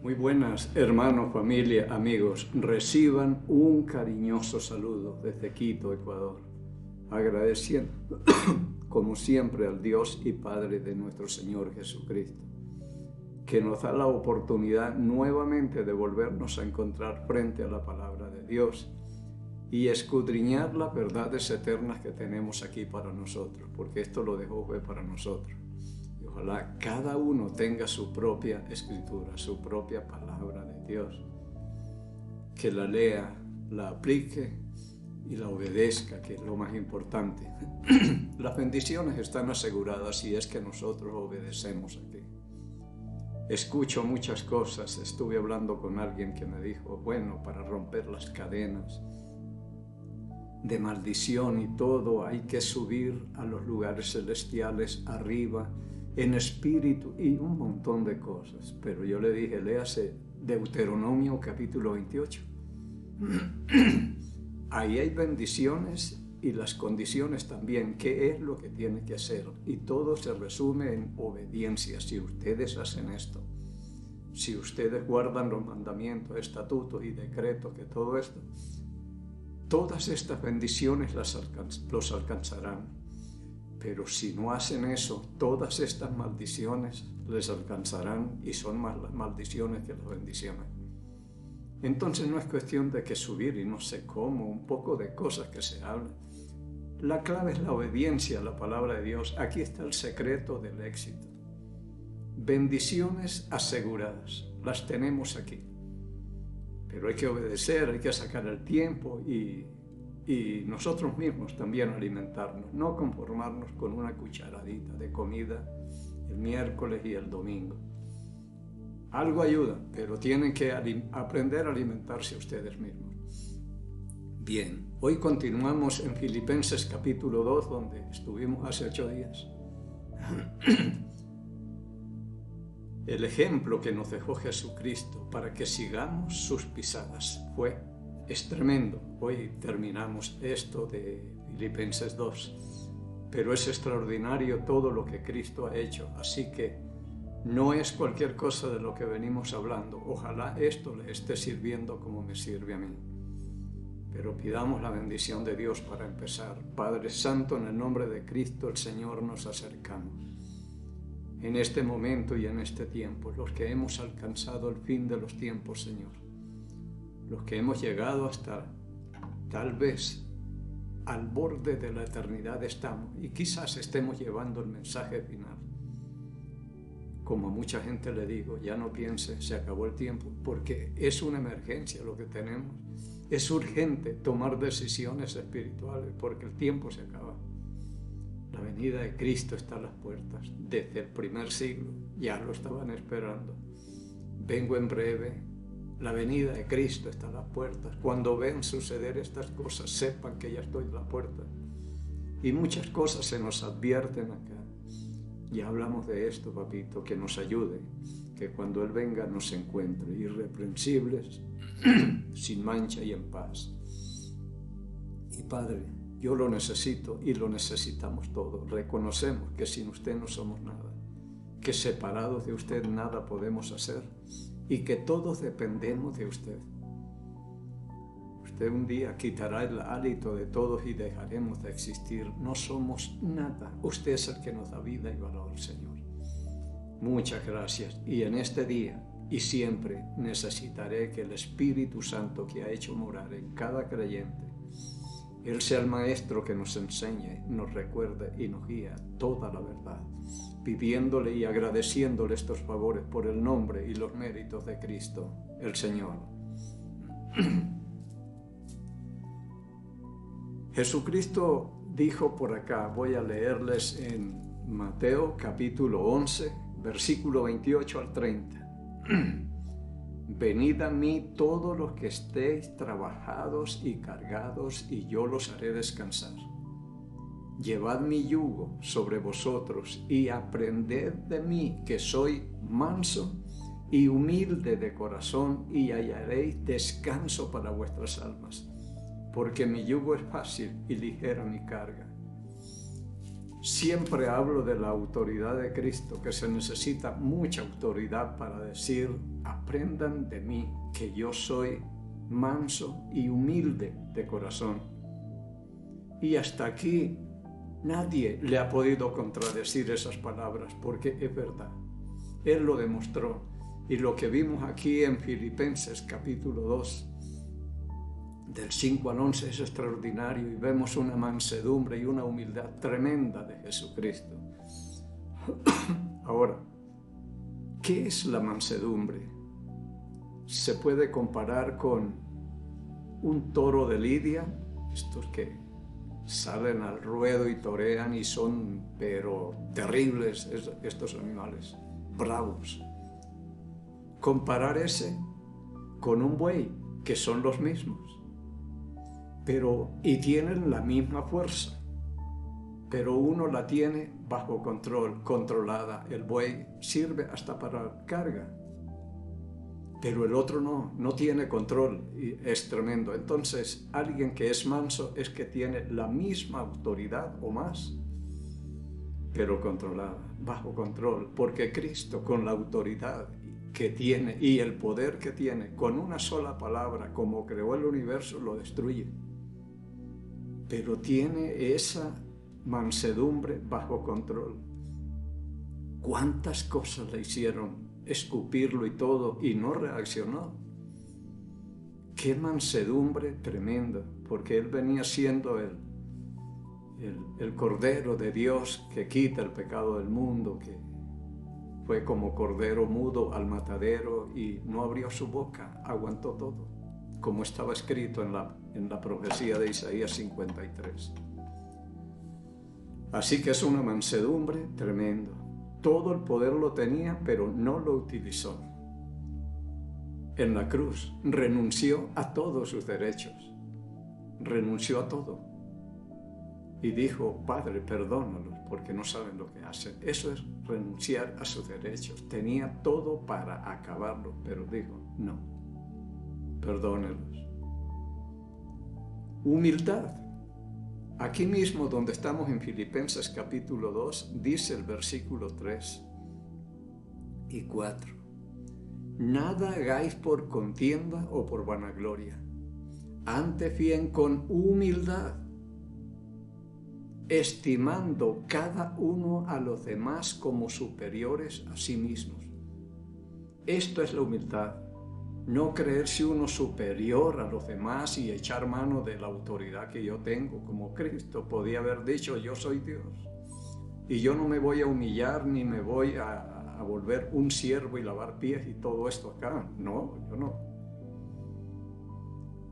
Muy buenas, hermanos, familia, amigos. Reciban un cariñoso saludo desde Quito, Ecuador, agradeciendo, como siempre, al Dios y Padre de nuestro Señor Jesucristo, que nos da la oportunidad nuevamente de volvernos a encontrar frente a la palabra de Dios y escudriñar las verdades eternas que tenemos aquí para nosotros, porque esto lo dejó fue para nosotros. Y ojalá cada uno tenga su propia escritura, su propia palabra de Dios, que la lea, la aplique y la obedezca, que es lo más importante. Las bendiciones están aseguradas si es que nosotros obedecemos aquí. Escucho muchas cosas. Estuve hablando con alguien que me dijo, bueno, para romper las cadenas de maldición y todo, hay que subir a los lugares celestiales arriba, en espíritu y un montón de cosas. Pero yo le dije, léase Deuteronomio capítulo 28. Ahí hay bendiciones y las condiciones también, qué es lo que tiene que hacer. Y todo se resume en obediencia. Si ustedes hacen esto, si ustedes guardan los mandamientos, estatutos y decretos, que todo esto, todas estas bendiciones los alcanzarán. Pero si no hacen eso, todas estas maldiciones les alcanzarán y son más las maldiciones que las bendiciones. Entonces no es cuestión de que subir y no sé cómo, un poco de cosas que se hablan. La clave es la obediencia a la palabra de Dios. Aquí está el secreto del éxito. Bendiciones aseguradas, las tenemos aquí. Pero hay que obedecer, hay que sacar el tiempo y nosotros mismos también alimentarnos, no conformarnos con una cucharadita de comida el miércoles y el domingo. Algo ayuda, pero tienen que aprender a alimentarse ustedes mismos. Bien, hoy continuamos en Filipenses capítulo 2, donde estuvimos hace 8 días. El ejemplo que nos dejó Jesucristo para que sigamos sus pisadas es tremendo. Hoy terminamos esto de Filipenses 2, pero es extraordinario todo lo que Cristo ha hecho, así que no es cualquier cosa de lo que venimos hablando. Ojalá esto le esté sirviendo como me sirve a mí. Pero pidamos la bendición de Dios para empezar. Padre Santo, en el nombre de Cristo el Señor, nos acercamos en este momento y en este tiempo, los que hemos alcanzado el fin de los tiempos, Señor, los que hemos llegado hasta tal vez al borde de la eternidad estamos y quizás estemos llevando el mensaje final. Como a mucha gente le digo, ya no piense, se acabó el tiempo, porque es una emergencia lo que tenemos. Es urgente tomar decisiones espirituales porque el tiempo se acaba. La venida de Cristo está a las puertas. Desde el primer siglo ya lo estaban esperando. Vengo en breve. La venida de Cristo está a las puertas. Cuando ven suceder estas cosas, sepan que ya estoy a la puerta. Y muchas cosas se nos advierten acá. Ya hablamos de esto, papito, que nos ayude, que cuando Él venga nos encuentre irreprensibles, sin mancha y en paz. Y Padre, yo lo necesito y lo necesitamos todos. Reconocemos que sin usted no somos nada, que separados de usted nada podemos hacer y que todos dependemos de usted. Usted un día quitará el hálito de todos y dejaremos de existir. No somos nada. Usted es el que nos da vida y valor, Señor. Muchas gracias. Y en este día y siempre necesitaré que el Espíritu Santo que ha hecho morar en cada creyente, Él sea el Maestro que nos enseñe, nos recuerde y nos guíe toda la verdad, pidiéndole y agradeciéndole estos favores por el nombre y los méritos de Cristo, el Señor. Jesucristo dijo por acá, voy a leerles en Mateo capítulo 11, versículo 28 al 30. Venid a mí todos los que estéis trabajados y cargados, y yo los haré descansar. Llevad mi yugo sobre vosotros y aprended de mí, que soy manso y humilde de corazón, y hallaréis descanso para vuestras almas, porque mi yugo es fácil y ligera mi carga. siempre hablo de la autoridad de Cristo, que se necesita mucha autoridad para decir, aprendan de mí, que yo soy manso y humilde de corazón. Y hasta aquí nadie le ha podido contradecir esas palabras, porque es verdad. Él lo demostró. Y lo que vimos aquí en Filipenses capítulo 2, del 5 al 11, es extraordinario, y vemos una mansedumbre y una humildad tremenda de Jesucristo. Ahora, ¿qué es la mansedumbre? Se puede comparar con un toro de lidia, estos que salen al ruedo y torean y son, pero terribles estos animales, bravos. Comparar ese con un buey, que son los mismos, y tienen la misma fuerza, pero uno la tiene bajo control, controlada. El buey sirve hasta para carga, pero el otro no tiene control, y es tremendo. Entonces, alguien que es manso es que tiene la misma autoridad o más, pero controlada, bajo control, porque Cristo, con la autoridad que tiene y el poder que tiene, con una sola palabra, como creó el universo, lo destruye. Pero tiene esa mansedumbre bajo control. ¿Cuántas cosas le hicieron escupirlo y todo, y no reaccionó? Qué mansedumbre tremenda, porque él venía siendo el Cordero de Dios que quita el pecado del mundo, que fue como cordero mudo al matadero y no abrió su boca, aguantó todo, como estaba escrito en la profecía de Isaías 53. Así que es una mansedumbre tremenda. Todo el poder lo tenía, pero no lo utilizó. En la cruz renunció a todos sus derechos, renunció a todo y dijo, Padre, perdónalos porque no saben lo que hacen. Eso es renunciar a sus derechos. Tenía todo para acabarlo, pero dijo, no, perdónelos. Humildad. Aquí mismo donde estamos en Filipenses capítulo 2, dice el versículo 3 y 4. Nada hagáis por contienda o por vanagloria, antes bien con humildad, estimando cada uno a los demás como superiores a sí mismos. Esto es la humildad. No creerse uno superior a los demás y echar mano de la autoridad que yo tengo, como Cristo podía haber dicho, yo soy Dios y yo no me voy a humillar ni me voy a volver un siervo y lavar pies y todo esto acá. No, yo no.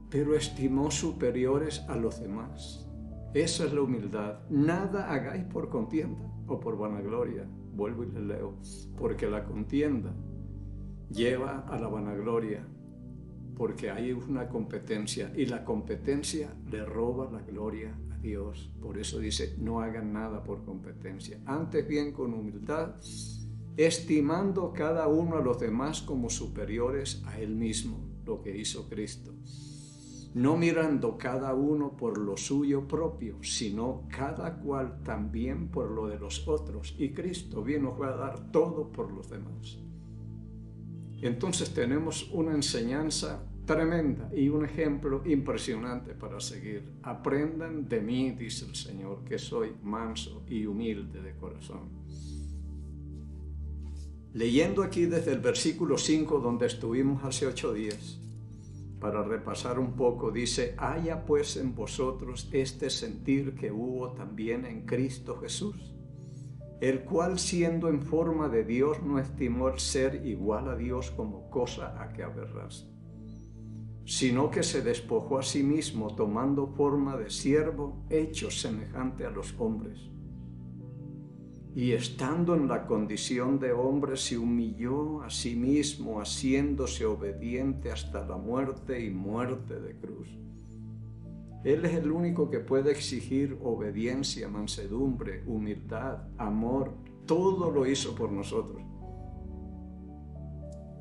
Pero estimó superiores a los demás. Esa es la humildad. Nada hagáis por contienda o por vanagloria. Vuelvo y le leo. Porque la contienda lleva a la vanagloria, porque hay una competencia y la competencia le roba la gloria a Dios. Por eso dice, no hagan nada por competencia. Antes bien con humildad, estimando cada uno a los demás como superiores a él mismo, lo que hizo Cristo. No mirando cada uno por lo suyo propio, sino cada cual también por lo de los otros. Y Cristo vino a dar todo por los demás. Entonces tenemos una enseñanza tremenda y un ejemplo impresionante para seguir. Aprendan de mí, dice el Señor, que soy manso y humilde de corazón. Leyendo aquí desde el versículo 5, donde estuvimos hace 8 días, para repasar un poco, dice, haya pues en vosotros este sentir que hubo también en Cristo Jesús, el cual siendo en forma de Dios no estimó el ser igual a Dios como cosa a que aferrarse, sino que se despojó a sí mismo tomando forma de siervo, hecho semejante a los hombres. Y estando en la condición de hombre se humilló a sí mismo, haciéndose obediente hasta la muerte y muerte de cruz. Él es el único que puede exigir obediencia, mansedumbre, humildad, amor. Todo lo hizo por nosotros,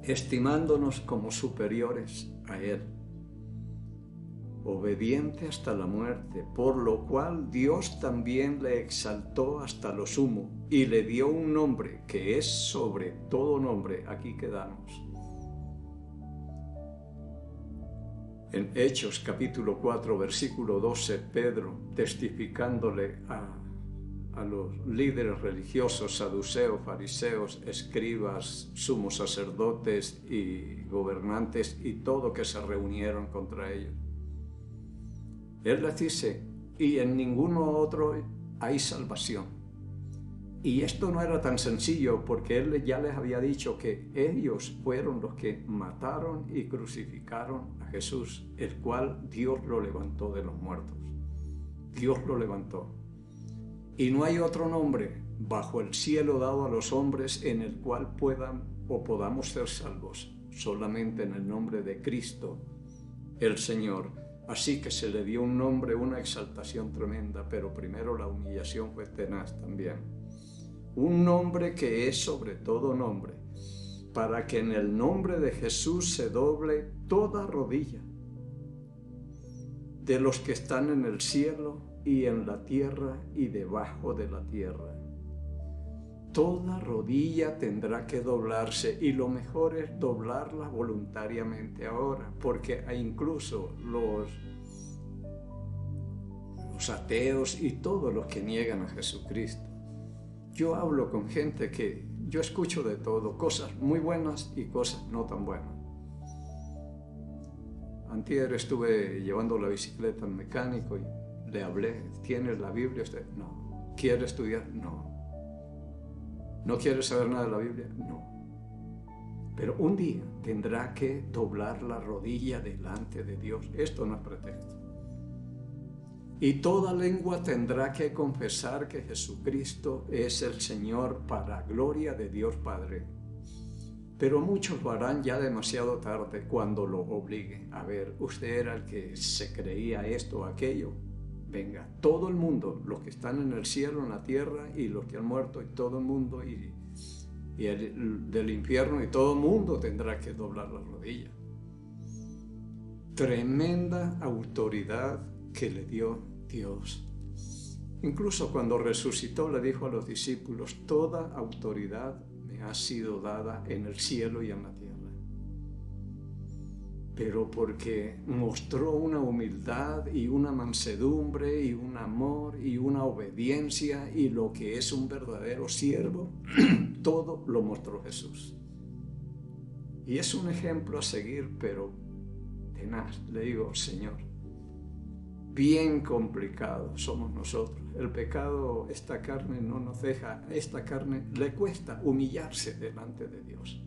estimándonos como superiores a Él. obediente hasta la muerte, por lo cual Dios también le exaltó hasta lo sumo y le dio un nombre que es sobre todo nombre. Aquí quedamos. En Hechos capítulo 4, versículo 12, Pedro, testificándole a los líderes religiosos, saduceos, fariseos, escribas, sumos sacerdotes y gobernantes y todo que se reunieron contra ellos. Él les dice, y en ninguno otro hay salvación. Y esto no era tan sencillo porque él ya les había dicho que ellos fueron los que mataron y crucificaron a Jesús, el cual Dios lo levantó de los muertos. Dios lo levantó. Y no hay otro nombre bajo el cielo dado a los hombres en el cual podamos ser salvos, solamente en el nombre de Cristo, el Señor. Así que se le dio un nombre, una exaltación tremenda, pero primero la humillación fue tenaz también. Un nombre que es sobre todo nombre, para que en el nombre de Jesús se doble toda rodilla, de los que están en el cielo y en la tierra y debajo de la tierra. Toda rodilla tendrá que doblarse y lo mejor es doblarla voluntariamente ahora, porque incluso los ateos y todos los que niegan a Jesucristo. Yo hablo con gente que yo escucho de todo, cosas muy buenas y cosas no tan buenas. Antier estuve llevando la bicicleta al mecánico y le hablé, ¿tienes la Biblia usted? No. ¿Quiere estudiar? No. ¿No quiere saber nada de la Biblia? No. Pero un día tendrá que doblar la rodilla delante de Dios. Esto no es pretexto. Y toda lengua tendrá que confesar que Jesucristo es el Señor para gloria de Dios Padre. Pero muchos lo harán ya demasiado tarde cuando lo obliguen. A ver, usted era el que se creía esto o aquello. Venga, todo el mundo, los que están en el cielo, en la tierra y los que han muerto y todo el mundo y el del infierno y todo el mundo tendrá que doblar la rodilla. Tremenda autoridad que le dio Dios. Incluso cuando resucitó le dijo a los discípulos, toda autoridad me ha sido dada en el cielo y en la tierra. Pero porque mostró una humildad y una mansedumbre y un amor y una obediencia y lo que es un verdadero siervo, todo lo mostró Jesús. Y es un ejemplo a seguir, pero tenaz. Le digo, Señor, bien complicado somos nosotros. El pecado, esta carne no nos deja, a esta carne le cuesta humillarse delante de Dios.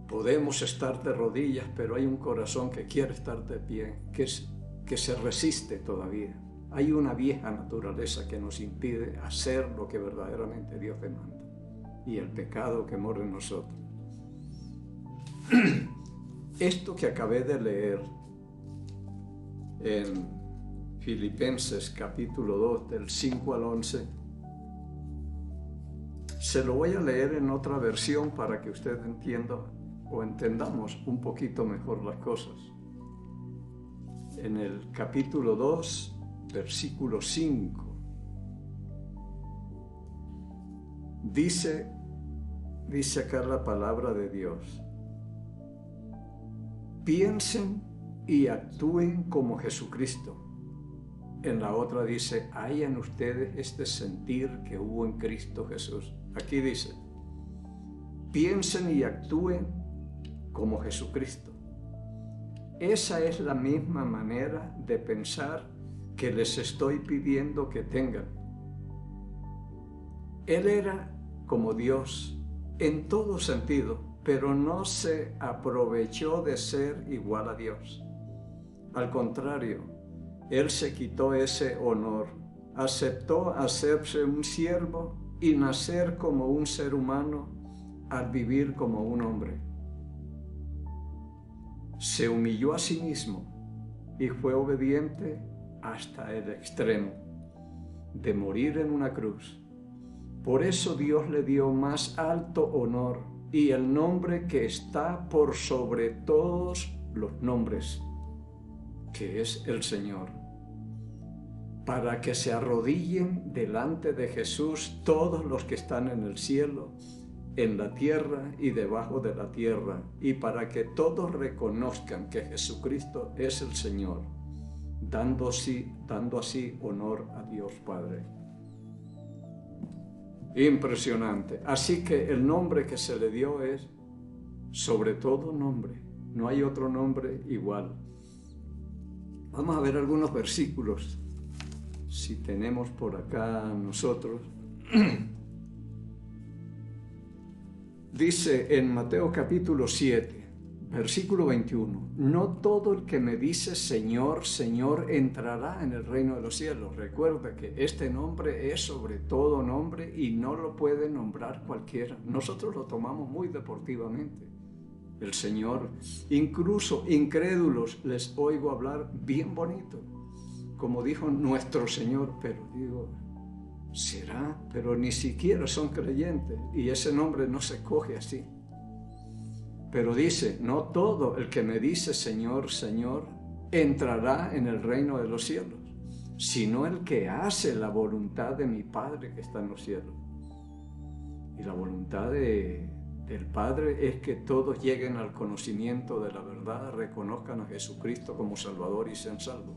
Podemos estar de rodillas, pero hay un corazón que quiere estar de pie, que se resiste todavía. Hay una vieja naturaleza que nos impide hacer lo que verdaderamente Dios demanda. Y el pecado que mora en nosotros. Esto que acabé de leer en Filipenses capítulo 2 del 5 al 11, se lo voy a leer en otra versión para que usted entienda o entendamos un poquito mejor las cosas. En el capítulo 2, versículo 5, dice acá la palabra de Dios: piensen y actúen como Jesucristo. En la otra dice, hay en ustedes este sentir que hubo en Cristo Jesús. Aquí dice, piensen y actúen como Jesucristo. Esa es la misma manera de pensar que les estoy pidiendo que tengan. Él era como Dios en todo sentido, pero no se aprovechó de ser igual a Dios. Al contrario, Él se quitó ese honor, aceptó hacerse un siervo y nacer como un ser humano al vivir como un hombre. Se humilló a sí mismo y fue obediente hasta el extremo de morir en una cruz. Por eso Dios le dio más alto honor y el nombre que está por sobre todos los nombres, que es el Señor, para que se arrodillen delante de Jesús todos los que están en el cielo, en la tierra y debajo de la tierra, y para que todos reconozcan que Jesucristo es el Señor, dando así honor a Dios Padre. Impresionante. Así que el nombre que se le dio es sobre todo nombre. No hay otro nombre igual. Vamos a ver algunos versículos, si tenemos por acá nosotros. Dice en Mateo capítulo 7, versículo 21, no todo el que me dice Señor, Señor entrará en el reino de los cielos. Recuerda que este nombre es sobre todo nombre y no lo puede nombrar cualquiera. Nosotros lo tomamos muy deportivamente. El Señor, incluso incrédulos les oigo hablar bien bonito, como dijo nuestro Señor, pero digo, ¿será? Pero ni siquiera son creyentes y ese nombre no se coge así. Pero dice, no todo el que me dice Señor, Señor, entrará en el reino de los cielos, sino el que hace la voluntad de mi Padre que está en los cielos. Y la voluntad del Padre es que todos lleguen al conocimiento de la verdad, reconozcan a Jesucristo como Salvador y sean salvos.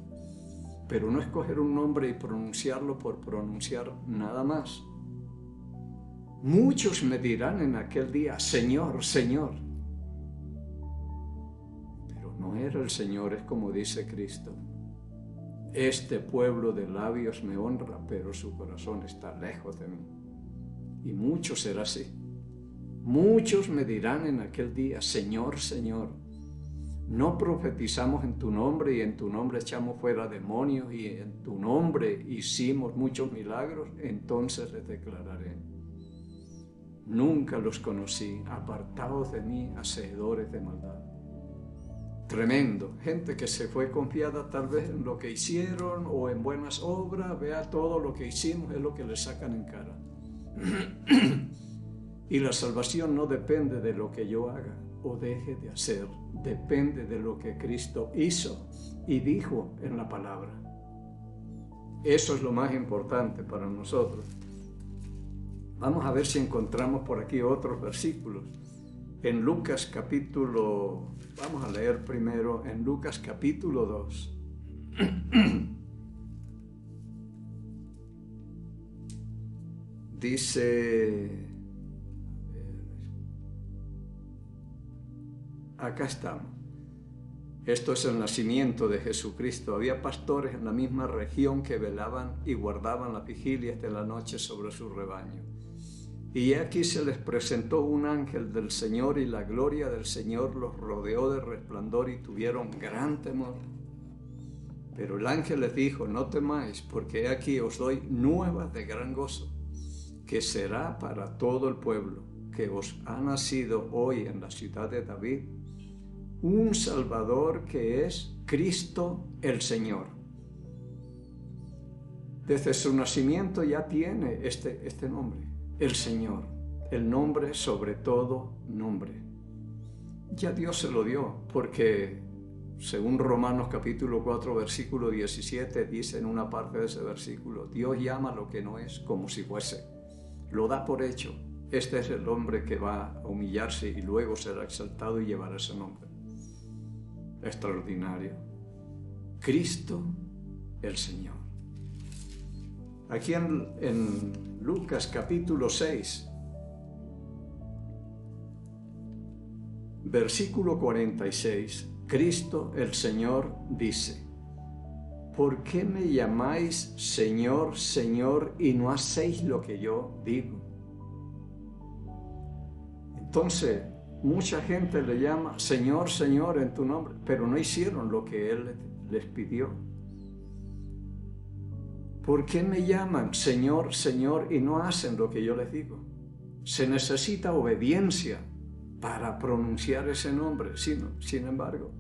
Pero no escoger un nombre y pronunciarlo por pronunciar nada más. Muchos me dirán en aquel día, Señor, Señor. Pero no era el Señor, es como dice Cristo. Este pueblo de labios me honra, pero su corazón está lejos de mí. Y mucho será así. Muchos me dirán en aquel día, Señor, Señor, no profetizamos en tu nombre y en tu nombre echamos fuera demonios y en tu nombre hicimos muchos milagros. Entonces les declararé, nunca los conocí, apartados de mí, hacedores de maldad. Tremendo, gente que se fue confiada tal vez en lo que hicieron o en buenas obras, vea todo lo que hicimos, es lo que le sacan en cara. Y la salvación no depende de lo que yo haga o deje de hacer, depende de lo que Cristo hizo y dijo en la palabra. Eso es lo más importante para nosotros. Vamos a ver si encontramos por aquí otros versículos. En Lucas capítulo, vamos a leer primero en Lucas capítulo 2. Dice, acá estamos. Esto es el nacimiento de Jesucristo. Había pastores en la misma región que velaban y guardaban las vigilias de la noche sobre su rebaño. Y aquí se les presentó un ángel del Señor y la gloria del Señor los rodeó de resplandor y tuvieron gran temor. Pero el ángel les dijo, no temáis, porque aquí os doy nuevas de gran gozo, que será para todo el pueblo, que os ha nacido hoy en la ciudad de David un Salvador que es Cristo el Señor. Desde su nacimiento ya tiene este nombre, el Señor, el nombre sobre todo nombre. Ya Dios se lo dio, porque según Romanos capítulo 4, versículo 17, dice en una parte de ese versículo, Dios llama lo que no es como si fuese. Lo da por hecho. Este es el hombre que va a humillarse y luego será exaltado y llevará ese nombre. Extraordinario. Cristo el Señor. Aquí en Lucas capítulo 6, versículo 46, Cristo el Señor dice, ¿por qué me llamáis Señor, Señor, y no hacéis lo que yo digo? Entonces, mucha gente le llama Señor, Señor en tu nombre, pero no hicieron lo que Él les pidió. ¿Por qué me llaman Señor, Señor y no hacen lo que yo les digo? Se necesita obediencia para pronunciar ese nombre. Sin embargo,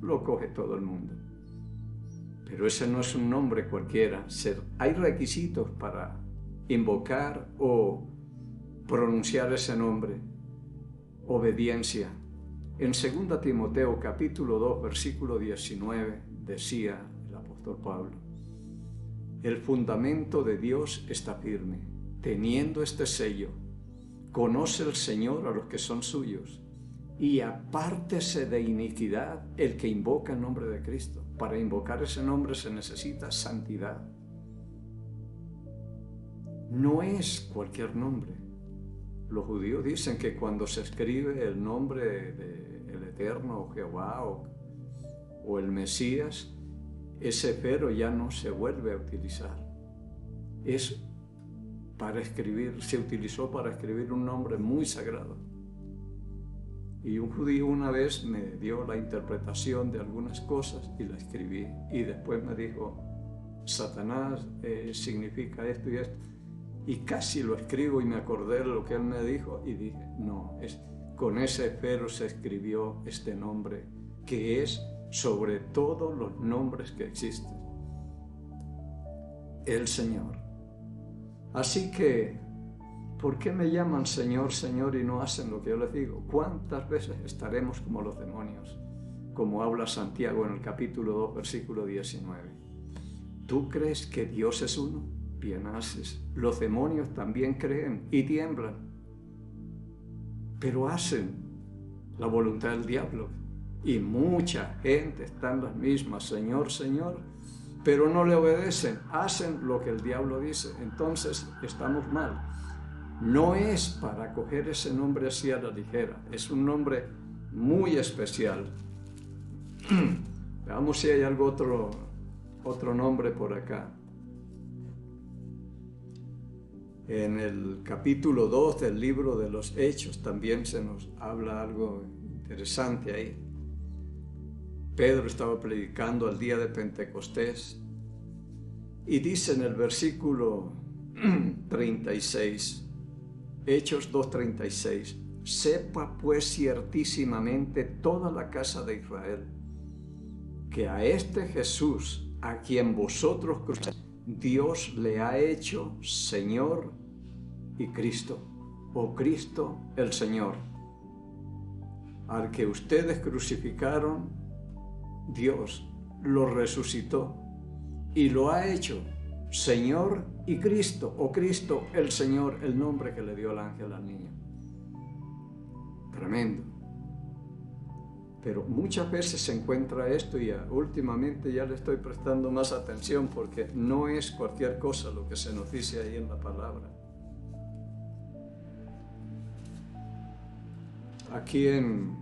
lo coge todo el mundo. Pero ese no es un nombre cualquiera. Hay requisitos para invocar o pronunciar ese nombre. Obediencia. En 2 Timoteo capítulo 2, versículo 19, decía el apóstol Pablo: el fundamento de Dios está firme, teniendo este sello: conoce el Señor a los que son suyos, y apártese de iniquidad el que invoca el nombre de Cristo. Para invocar ese nombre se necesita santidad. No es cualquier nombre. Los judíos dicen que cuando se escribe el nombre del Eterno, o Jehová, o el Mesías, ese pero ya no se vuelve a utilizar. Es para escribir, se utilizó para escribir un nombre muy sagrado. Y un judío una vez me dio la interpretación de algunas cosas y la escribí. Y después me dijo: Satanás significa esto y esto. Y casi lo escribo y me acordé de lo que él me dijo y dije: no, con ese pero se escribió este nombre, que es sobre todos los nombres que existen, el Señor. Así que, ¿por qué me llaman Señor, Señor y no hacen lo que yo les digo? ¿Cuántas veces estaremos como los demonios? Como habla Santiago en el capítulo 2, versículo 19. ¿Tú crees que Dios es uno? Bien haces. Los demonios también creen y tiemblan, pero hacen la voluntad del diablo. Y mucha gente está en las mismas: Señor, Señor, pero no le obedecen, hacen lo que el diablo dice. Entonces estamos mal. No es para coger ese nombre así a la ligera, es un nombre muy especial. Veamos si hay otro nombre por acá. En el capítulo 2 del libro de los Hechos también se nos habla algo interesante ahí. Pedro estaba predicando al día de Pentecostés y dice en el versículo 36, Hechos 2:36: sepa pues ciertísimamente toda la casa de Israel que a este Jesús, a quien vosotros crucificasteis, Dios le ha hecho Señor y Cristo, o Cristo el Señor. Al que ustedes crucificaron, Dios lo resucitó y lo ha hecho Señor y Cristo, o Cristo el Señor, el nombre que le dio el ángel al niño. Tremendo. Pero muchas veces se encuentra esto y últimamente ya le estoy prestando más atención, porque no es cualquier cosa lo que se nos dice ahí en la palabra. Aquí en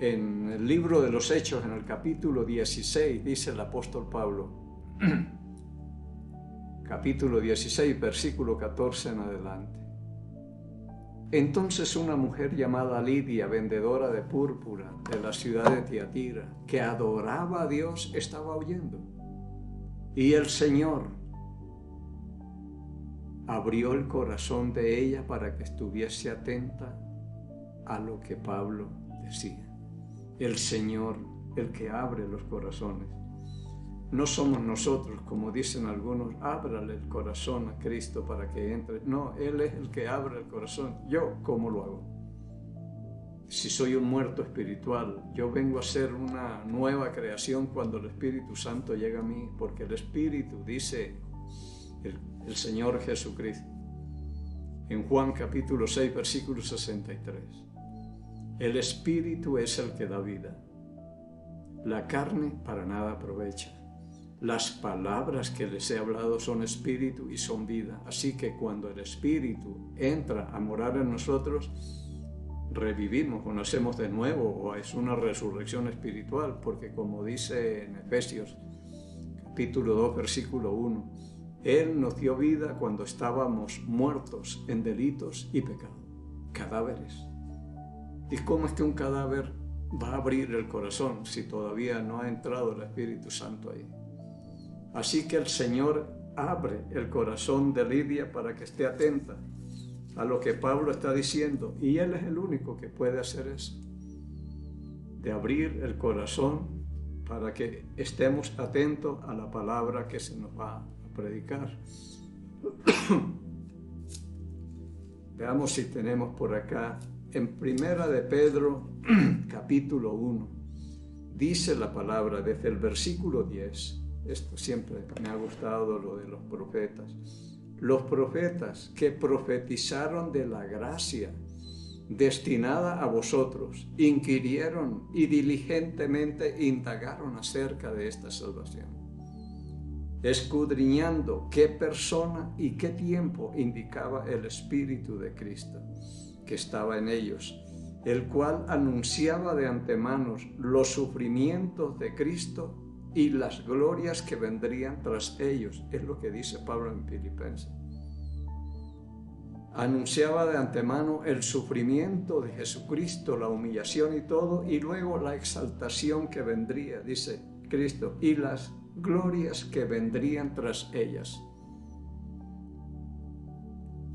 el libro de los Hechos, en el capítulo 16, dice el apóstol Pablo, capítulo 16, versículo 14 en adelante: entonces una mujer llamada Lidia, vendedora de púrpura de la ciudad de Tiatira, que adoraba a Dios, estaba oyendo. Y el Señor abrió el corazón de ella para que estuviese atenta a lo que Pablo decía. El Señor, el que abre los corazones. No somos nosotros, como dicen algunos: ábrale el corazón a Cristo para que entre. No, Él es el que abre el corazón. ¿Yo cómo lo hago? Si soy un muerto espiritual, yo vengo a ser una nueva creación cuando el Espíritu Santo llega a mí, porque el Espíritu, dice el Señor Jesucristo en Juan capítulo 6, versículo 63. El Espíritu es el que da vida. La carne para nada aprovecha. Las palabras que les he hablado son espíritu y son vida. Así que cuando el Espíritu entra a morar en nosotros, revivimos o nacemos de nuevo, o es una resurrección espiritual, porque como dice en Efesios capítulo 2, versículo 1, Él nos dio vida cuando estábamos muertos en delitos y pecados, cadáveres. ¿Y cómo es que un cadáver va a abrir el corazón si todavía no ha entrado el Espíritu Santo ahí? Así que el Señor abre el corazón de Lidia para que esté atenta a lo que Pablo está diciendo, y Él es el único que puede hacer eso, de abrir el corazón para que estemos atentos a la palabra que se nos va a predicar. Veamos si tenemos por acá En Primera de Pedro, capítulo 1, dice la palabra desde el versículo 10, esto siempre me ha gustado lo de los profetas. Los profetas que profetizaron de la gracia destinada a vosotros, inquirieron y diligentemente indagaron acerca de esta salvación, escudriñando qué persona y qué tiempo indicaba el Espíritu de Cristo que estaba en ellos, el cual anunciaba de antemano los sufrimientos de Cristo y las glorias que vendrían tras ellos. Es lo que dice Pablo en Filipenses. Anunciaba de antemano el sufrimiento de Jesucristo, la humillación y todo, y luego la exaltación que vendría, dice Cristo, y las glorias que vendrían tras ellas.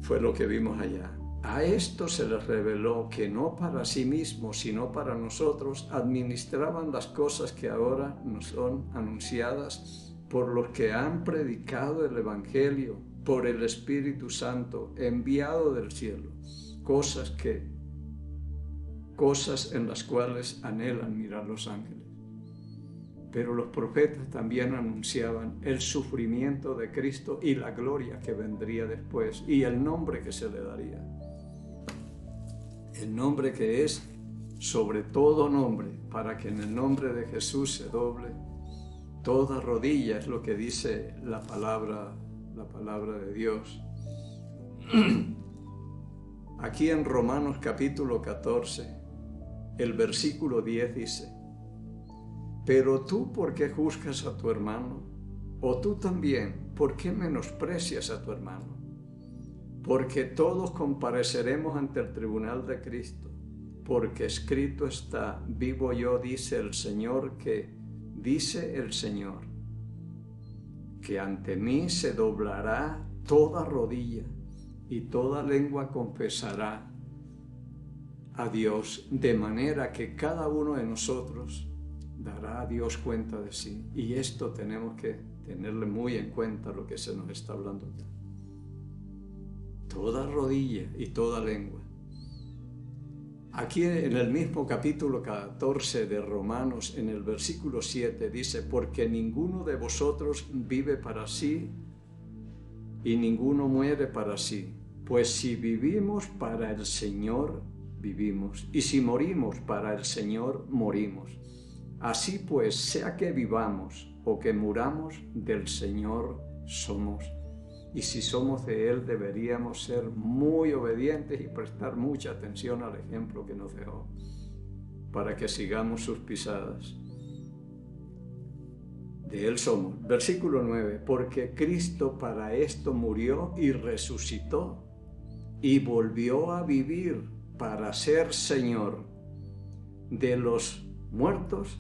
Fue lo que vimos allá. A esto se les reveló que no para sí mismos, sino para nosotros, administraban las cosas que ahora nos son anunciadas por los que han predicado el Evangelio, por el Espíritu Santo enviado del cielo, cosas en las cuales anhelan mirar los ángeles. Pero los profetas también anunciaban el sufrimiento de Cristo y la gloria que vendría después, y el nombre que se le daría. El nombre que es sobre todo nombre, para que en el nombre de Jesús se doble toda rodilla, es lo que dice la palabra de Dios. Aquí en Romanos capítulo 14, el versículo 10 dice: pero tú, ¿por qué juzgas a tu hermano? O tú también, ¿por qué menosprecias a tu hermano? Porque todos compareceremos ante el tribunal de Cristo, porque escrito está: vivo yo, dice el Señor, que ante mí se doblará toda rodilla y toda lengua confesará a Dios, de manera que cada uno de nosotros dará a Dios cuenta de sí. Y esto tenemos que tenerle muy en cuenta, lo que se nos está hablando acá. Toda rodilla y toda lengua. Aquí en el mismo capítulo 14 de Romanos, en el versículo 7, dice: porque ninguno de vosotros vive para sí y ninguno muere para sí. Pues si vivimos, para el Señor vivimos, y si morimos, para el Señor morimos. Así pues, sea que vivamos o que muramos, del Señor somos. Y si somos de Él, deberíamos ser muy obedientes y prestar mucha atención al ejemplo que nos dejó, para que sigamos sus pisadas. De Él somos. Versículo 9. Porque Cristo para esto murió y resucitó y volvió a vivir para ser Señor de los muertos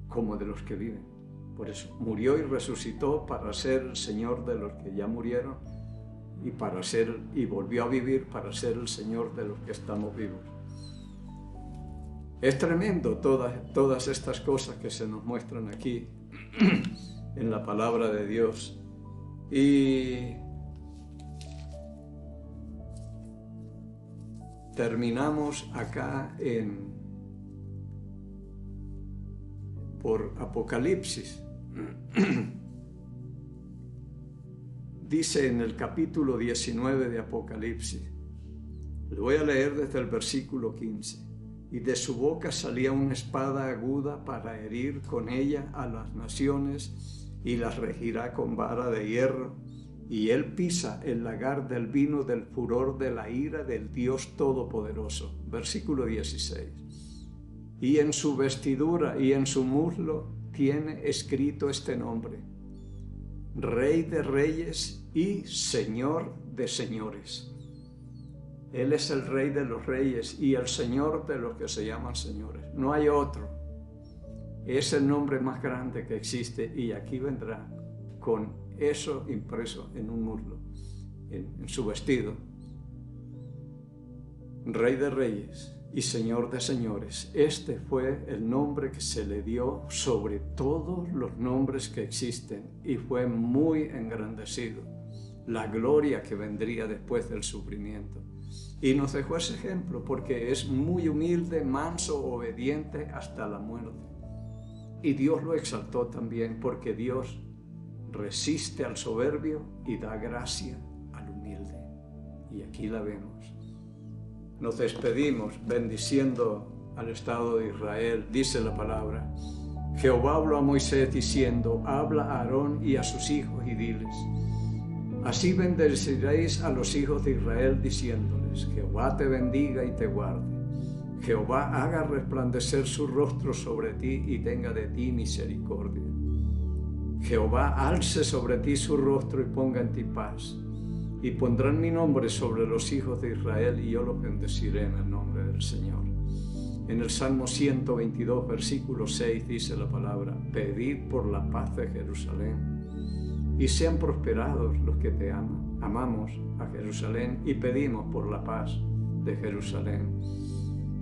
como de los que viven. Por eso murió y resucitó para ser el Señor de los que ya murieron y volvió a vivir para ser el Señor de los que estamos vivos. Es tremendo todas estas cosas que se nos muestran aquí en la palabra de Dios. Y terminamos acá por Apocalipsis. Dice en el capítulo 19 de Apocalipsis, lo voy a leer desde el versículo 15: y de su boca salía una espada aguda para herir con ella a las naciones, y las regirá con vara de hierro, y él pisa el lagar del vino del furor de la ira del Dios Todopoderoso. Versículo 16. Y en su vestidura y en su muslo tiene escrito este nombre: Rey de Reyes y Señor de Señores. Él es el Rey de los Reyes y el Señor de los que se llaman señores. No hay otro. Es el nombre más grande que existe, y aquí vendrá con eso impreso en un muslo, en su vestido. Rey de Reyes y Señor de señores. Este fue el nombre que se le dio sobre todos los nombres que existen, y fue muy engrandecido. La gloria que vendría después del sufrimiento. Y nos dejó ese ejemplo porque es muy humilde, manso, obediente hasta la muerte. Y Dios lo exaltó también porque Dios resiste al soberbio y da gracia al humilde. Y aquí la vemos. Nos despedimos bendiciendo al Estado de Israel. Dice la palabra: Jehová habló a Moisés diciendo: habla a Aarón y a sus hijos y diles: así bendeciréis a los hijos de Israel diciéndoles: Jehová te bendiga y te guarde. Jehová haga resplandecer su rostro sobre ti y tenga de ti misericordia. Jehová alce sobre ti su rostro y ponga en ti paz. Y pondrán mi nombre sobre los hijos de Israel y yo los bendeciré en el nombre del Señor. En el Salmo 122, versículo 6 dice la palabra: pedid por la paz de Jerusalén. Y sean prosperados los que te aman. Amamos a Jerusalén y pedimos por la paz de Jerusalén.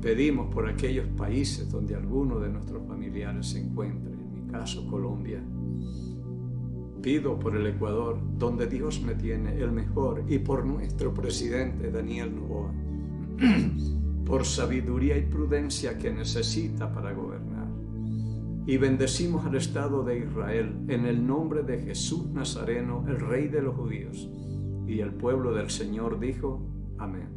Pedimos por aquellos países donde alguno de nuestros familiares se encuentre, en mi caso Colombia. Pido por el Ecuador, donde Dios me tiene el mejor, y por nuestro presidente Daniel Noboa, por sabiduría y prudencia que necesita para gobernar. Y bendecimos al Estado de Israel en el nombre de Jesús Nazareno, el Rey de los judíos. Y el pueblo del Señor dijo: amén.